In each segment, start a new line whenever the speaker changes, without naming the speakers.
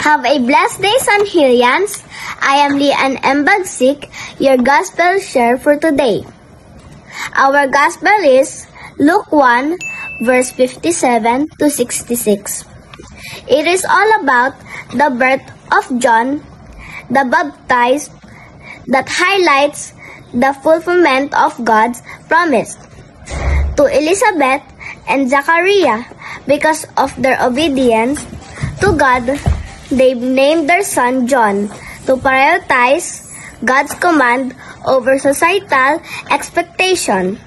Have a blessed day, Sanhilians. I am Lian M. Bagsik, your Gospel share for today. Our Gospel is Luke 1, verse 57 to 66. It is all about the birth of John the Baptist that highlights the fulfillment of God's promise to Elizabeth and Zachariah. Because of their obedience to God, they named their son John to prioritize God's command over societal expectation.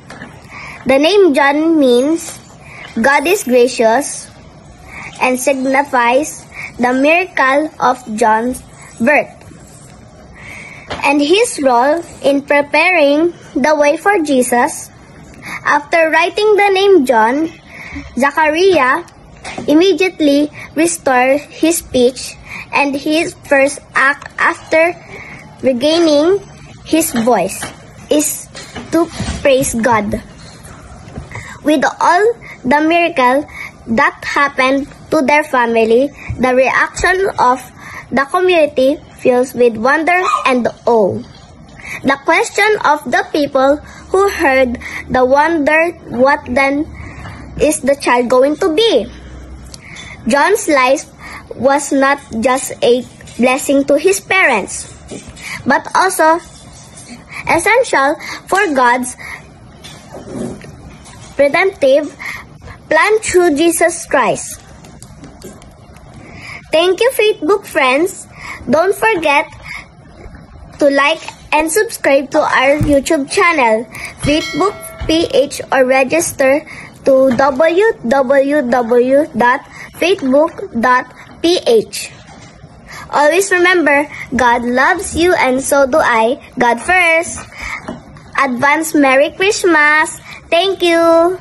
The name John means God is gracious and signifies the miracle of John's birth and his role in preparing the way for Jesus. After writing the name John, Zachariah immediately restored his speech, and his first act after regaining his voice is to praise God. With all the miracle that happened to their family, the reaction of the community fills with wonder and awe. The question of the people who heard the wonder, what then is the child going to be? John's life was not just a blessing to his parents, but also essential for God's redemptive plan through Jesus Christ. Thank you, Facebook friends. Don't forget to like and subscribe to our YouTube channel, Facebook PH, or register to www.facebook.ph. Always remember, God loves you and so do I. God first. Advance Merry Christmas. Thank you.